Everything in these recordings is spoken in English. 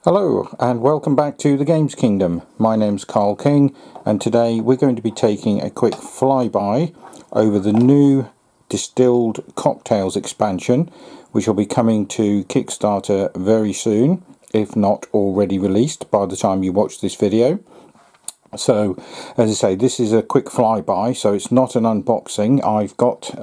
Hello and welcome back to the Games Kingdom. My name's Carl King and today we're going to be taking a quick flyby over the new Distilled Cocktails expansion, which will be coming to Kickstarter very soon, if not already released by the time you watch this video. So, as I say, this is a quick flyby, so it's not an unboxing. I've got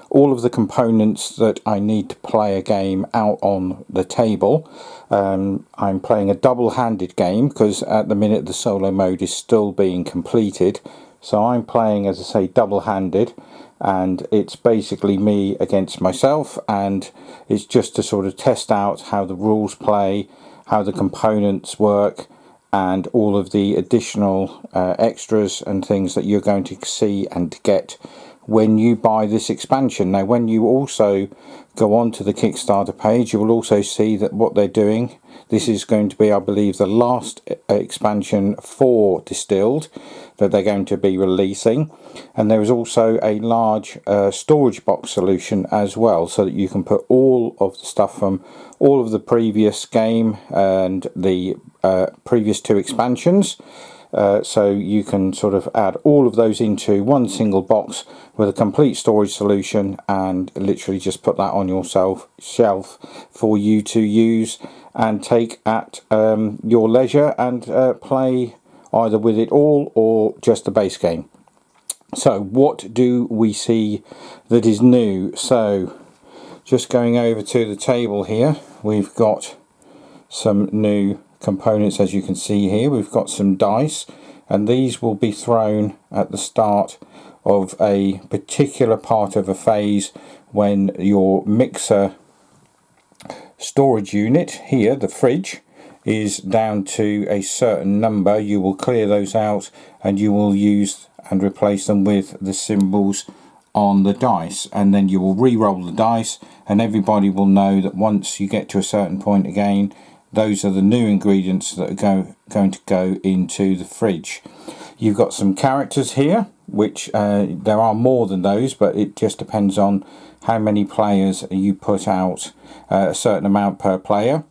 all of the components that I need to play a game out on the table. I'm playing a double-handed game because at the minute the solo mode is still being completed. So I'm playing, as I say, double-handed, and it's basically me against myself, and it's just to sort of test out how the rules play, how the components work, and all of the additional extras and things that you're going to see and get when you buy this expansion. Now, when you also go on to the Kickstarter page, you will also see that what they're doing, this is going to be, I believe, the last expansion for Distilled that they're going to be releasing, and there is also a large storage box solution as well, so that you can put all of the stuff from all of the previous game and the previous two expansions. So you can sort of add all of those into one single box with a complete storage solution and literally just put that on your shelf for you to use and take at your leisure and play either with it all or just the base game. So what do we see that is new? So just going over to the table here, we've got some new components. As you can see here, we've got some dice, and these will be thrown at the start of a particular part of a phase when your mixer storage unit here, the fridge, is down to a certain number. You will clear those out and you will use and replace them with the symbols on the dice, and then you will re-roll the dice, and everybody will know that once you get to a certain point again, those are the new ingredients that are going to go into the fridge. You've got some characters here, which there are more than those, but it just depends on how many players you put out, a certain amount per player.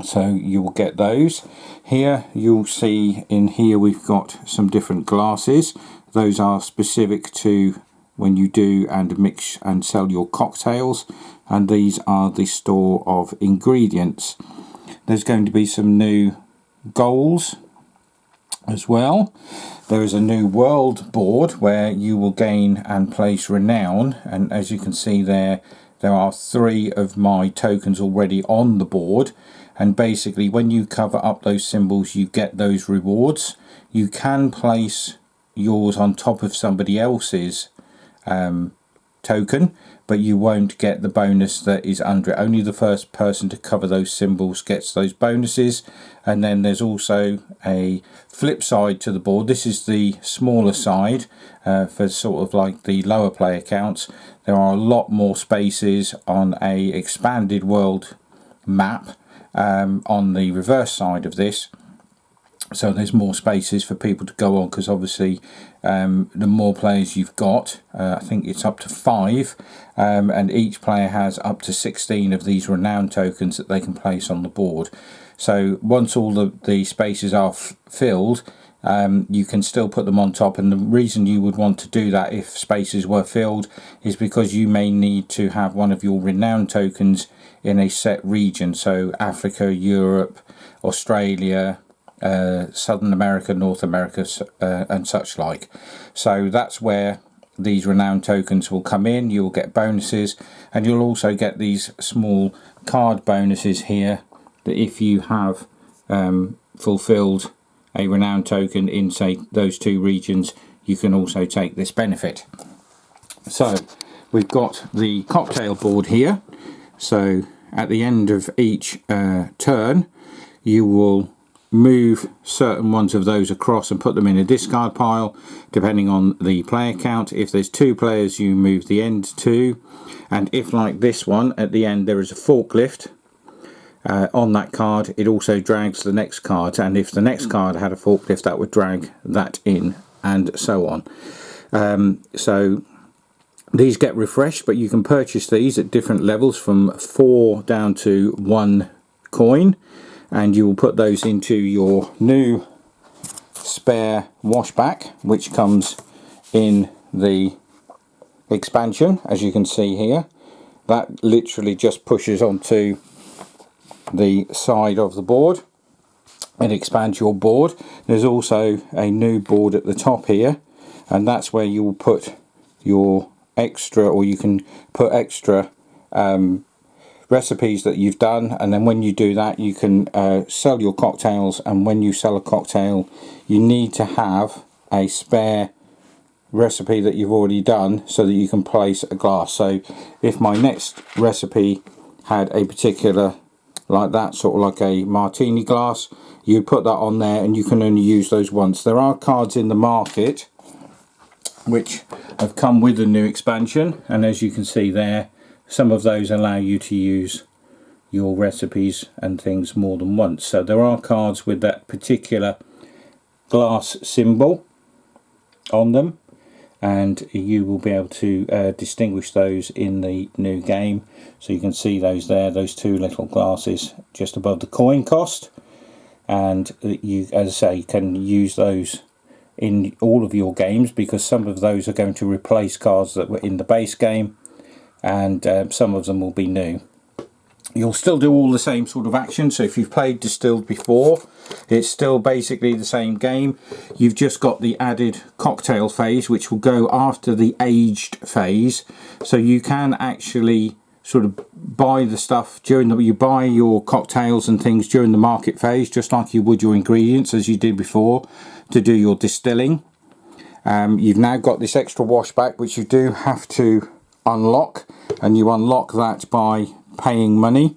So you will get those. Here you'll see in here we've got some different glasses. Those are specific to when you do and mix and sell your cocktails, and these are the store of ingredients. There's going to be some new goals as well. There is a new world board where you will gain and place renown, and as you can see there are 3 of my tokens already on the board, and basically when you cover up those symbols you get those rewards. You can place yours on top of somebody else's token, but you won't get the bonus that is under it. Only the first person to cover those symbols gets those bonuses. And then there's also a flip side to the board. This is the smaller side for sort of like the lower player counts. There are a lot more spaces on a expanded world map on the reverse side of this. So there's more spaces for people to go on, because obviously the more players you've got, I think it's up to 5, and each player has up to 16 of these renown tokens that they can place on the board. So once all the spaces are filled, you can still put them on top, and the reason you would want to do that if spaces were filled is because you may need to have one of your renown tokens in a set region, so Africa, Europe, Australia, Southern America, North America, and such like. So that's where these renowned tokens will come in. You'll get bonuses, and you'll also get these small card bonuses here that if you have fulfilled a renowned token in, say, those 2 regions, you can also take this benefit. So we've got the cocktail board here. So at the end of each turn you will move certain ones of those across and put them in a discard pile depending on the player count. If there's 2 players, you move the end 2, and if, like this one, at the end there is a forklift on that card, it also drags the next card, and if the next card had a forklift, that would drag that in, and so on. So these get refreshed, but you can purchase these at different levels from 4 down to 1 coin. and you will put those into your new spare washback, which comes in the expansion, as you can see here. That literally just pushes onto the side of the board and expands your board. There's also a new board at the top here, and that's where you will put your extra, or you can put extra recipes that you've done, and then when you do that you can sell your cocktails. And when you sell a cocktail, you need to have a spare recipe that you've already done so that you can place a glass. So if my next recipe had a particular, like that, sort of like a martini glass, you put that on there and you can only use those once. There are cards in the market which have come with the new expansion, and as you can see there, some of those allow you to use your recipes and things more than once. So there are cards with that particular glass symbol on them, and you will be able to distinguish those in the new game. So you can see those there, those two little glasses just above the coin cost, and you, as I say, can use those in all of your games, because some of those are going to replace cards that were in the base game, and some of them will be new. You'll still do all the same sort of action. So if you've played Distilled before, it's still basically the same game. You've just got the added cocktail phase, which will go after the aged phase. So you can actually sort of buy the stuff during the, you buy your cocktails and things during the market phase, just like you would your ingredients, as you did before, to do your distilling. You've now got this extra washback, which you do have to unlock, and you unlock that by paying money.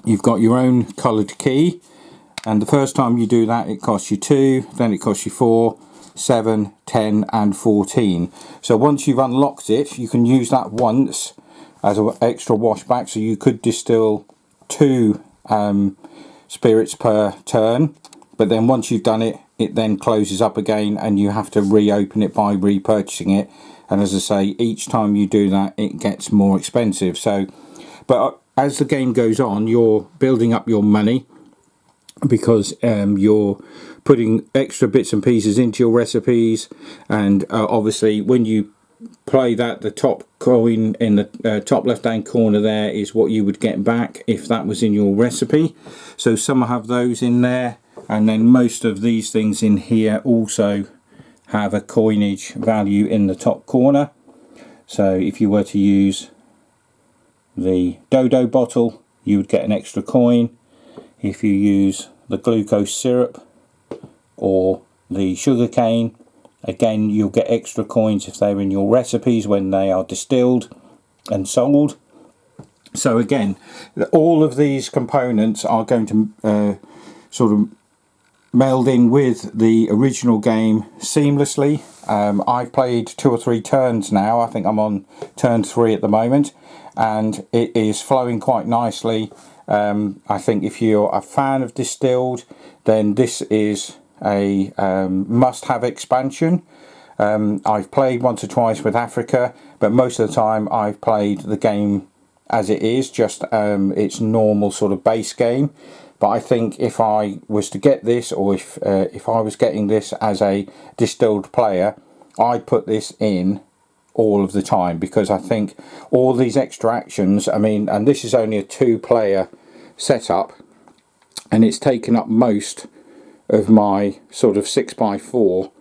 You've got your own coloured key, and the first time you do that it costs you 2, then it costs you 4, 7, 10 and 14. So once you've unlocked it, you can use that once as an extra washback, so you could distill 2 spirits per turn, but then once you've done it, it then closes up again and you have to reopen it by repurchasing it. And as I say, each time you do that it gets more expensive. So but as the game goes on, you're building up your money, because you're putting extra bits and pieces into your recipes, and obviously when you play that, the top coin in the top left hand corner there is what you would get back if that was in your recipe. So some have those in there, and then most of these things in here also have a coinage value in the top corner. So if you were to use the Dodo bottle, you would get an extra coin. If you use the glucose syrup or the sugar cane, again you'll get extra coins if they're in your recipes when they are distilled and sold. So again, all of these components are going to sort of meld in with the original game seamlessly. I've played 2 or 3 turns now. I think I'm on turn 3 at the moment, and it is flowing quite nicely. I think if you're a fan of Distilled, then this is a must-have expansion. I've played once or twice with Africa, but most of the time I've played the game as it is, just its normal sort of base game. But I think if I was to get this, or if I was getting this as a Distilled player, I'd put this in all of the time, because I think all these extra actions, I mean, and this is only a 2-player setup, and it's taken up most of my sort of 6x4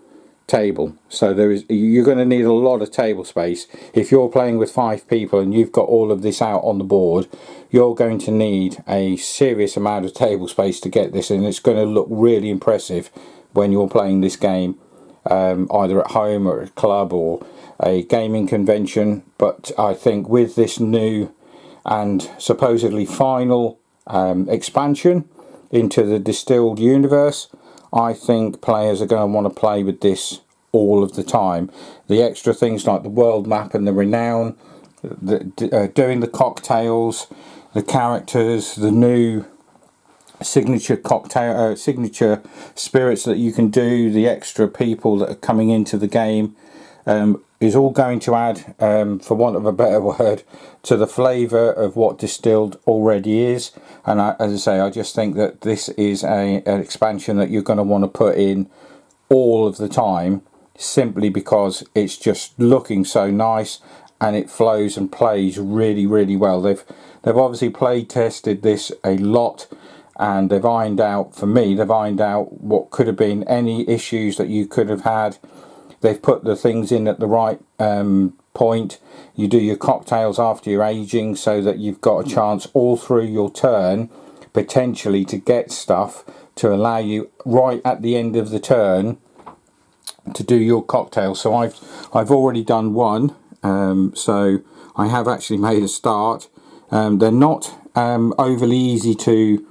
table. So you're going to need a lot of table space. If you're playing with 5 people and you've got all of this out on the board, you're going to need a serious amount of table space to get this, and it's going to look really impressive when you're playing this game, either at home or at a club or a gaming convention. But I think with this new and supposedly final expansion into the Distilled universe, I think players are going to want to play with this all of the time. The extra things like the world map and the renown, doing the cocktails, the characters, the new signature cocktail, signature spirits that you can do, the extra people that are coming into the game. is all going to add, for want of a better word, to the flavour of what Distilled already is. And as I say, I just think that this is an expansion that you're going to want to put in all of the time, simply because it's just looking so nice and it flows and plays really, really well. They've obviously play tested this a lot, and they've ironed out, for me, they've ironed out what could have been any issues that you could have had. They've put the things in at the right point. You do your cocktails after your aging, so that you've got a chance all through your turn potentially to get stuff to allow you right at the end of the turn to do your cocktail. So I've already done one, so I have actually made a start. They're not overly easy to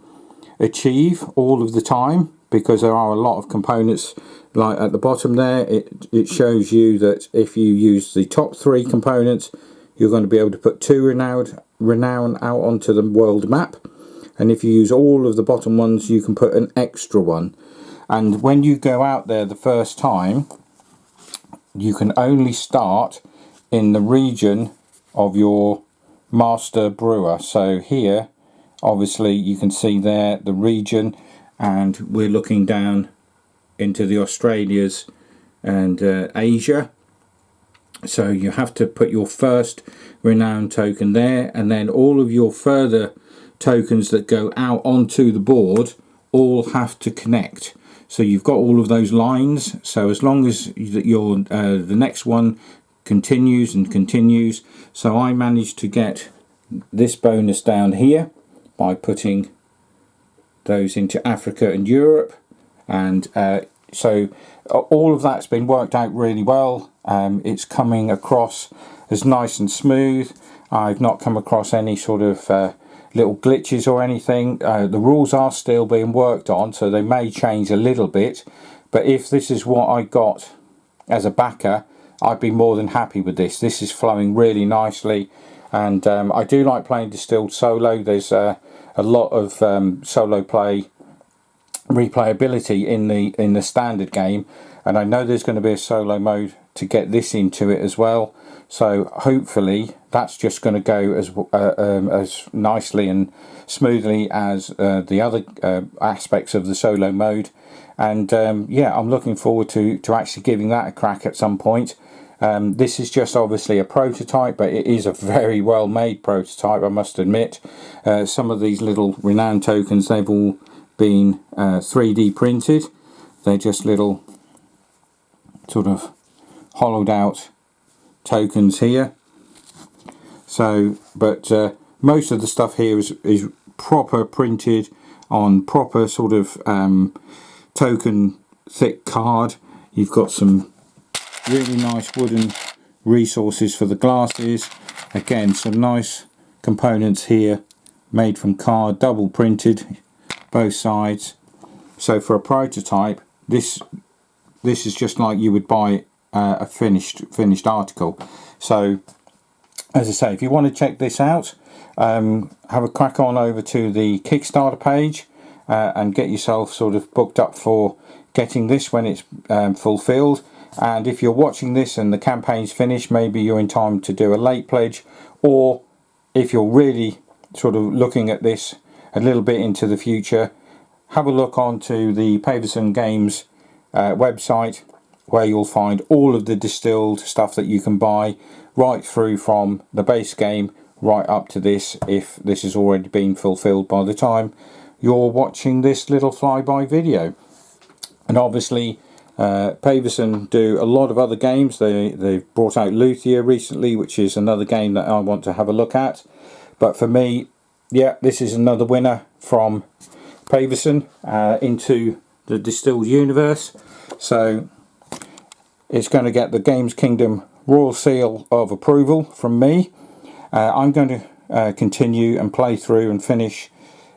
achieve all of the time, because there are a lot of components. Like at the bottom there, it shows you that if you use the top 3 components, you're going to be able to put 2 renown out onto the world map, and if you use all of the bottom ones, you can put an extra one. And when you go out there the first time, you can only start in the region of your master brewer. So here, obviously, you can see there the region, and we're looking down into the Australias and Asia. So you have to put your first renown token there, and then all of your further tokens that go out onto the board all have to connect. So you've got all of those lines. So as long as your the next one continues and continues. So I managed to get this bonus down here by putting those into Africa and Europe, and so all of that's been worked out really well. It's coming across as nice and smooth. I've not come across any sort of little glitches or anything. The rules are still being worked on, so they may change a little bit, but if this is what I got as a backer, I'd be more than happy with this. This is flowing really nicely, and I do like playing Distilled solo. There's a lot of solo play replayability in the standard game, and I know there's going to be a solo mode to get this into it as well. So hopefully that's just going to go as nicely and smoothly as the other aspects of the solo mode. And yeah, I'm looking forward to actually giving that a crack at some point. This is just obviously a prototype, but it is a very well made prototype, I must admit. Some of these little renown tokens, they've all been 3D printed. They're just little sort of hollowed out tokens here. So, but most of the stuff here is proper printed on proper sort of token thick card. You've got some really nice wooden resources for the glasses. Again, some nice components here made from card, double printed both sides. So for a prototype, this is just like you would buy a finished article. So as I say, if you want to check this out, have a crack on over to the Kickstarter page and get yourself sort of booked up for getting this when it's fulfilled. And if you're watching this and the campaign's finished, maybe you're in time to do a late pledge, or if you're really sort of looking at this a little bit into the future, have a look onto the Paverson Games website, where you'll find all of the Distilled stuff that you can buy, right through from the base game right up to this, if this has already been fulfilled by the time you're watching this little flyby video. And obviously Paverson do a lot of other games. They've brought out Luthier recently, which is another game that I want to have a look at. But for me, yeah, this is another winner from Paverson into the Distilled universe. So it's going to get the Games Kingdom Royal Seal of Approval from me. I'm going to continue and play through and finish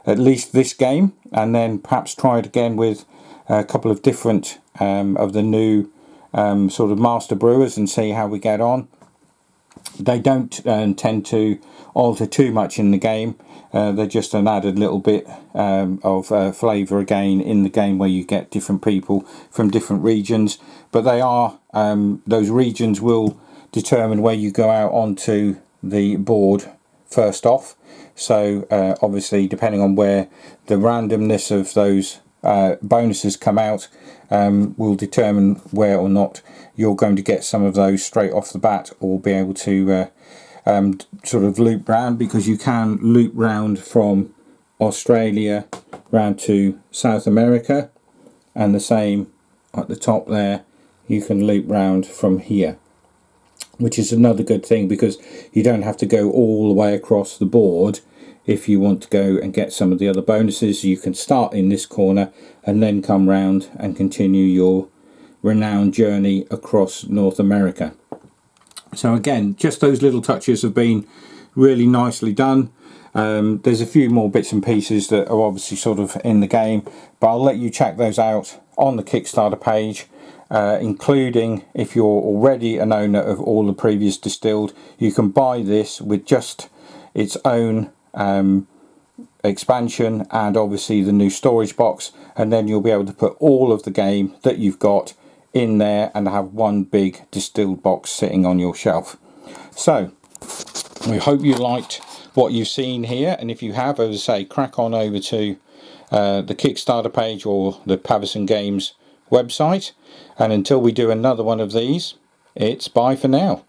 at least this game, and then perhaps try it again with a couple of different of the new sort of master brewers and see how we get on. They don't tend to alter too much in the game. They're just an added little bit of flavour again in the game, where you get different people from different regions. But they are, those regions will determine where you go out onto the board first off. So obviously depending on where the randomness of those bonuses come out will determine where or not you're going to get some of those straight off the bat, or be able to sort of loop round, because you can loop round from Australia round to South America, and the same at the top there, you can loop round from here, which is another good thing, because you don't have to go all the way across the board. If you want to go and get some of the other bonuses, you can start in this corner and then come round and continue your renowned journey across North America. So again, just those little touches have been really nicely done. There's a few more bits and pieces that are obviously sort of in the game, but I'll let you check those out on the Kickstarter page, including if you're already an owner of all the previous Distilled, you can buy this with just its own expansion and obviously the new storage box, and then you'll be able to put all of the game that you've got in there and have one big Distilled box sitting on your shelf. So we hope you liked what you've seen here, and if you have, as I say, crack on over to the Kickstarter page or the Pavison Games website, and until we do another one of these, it's bye for now.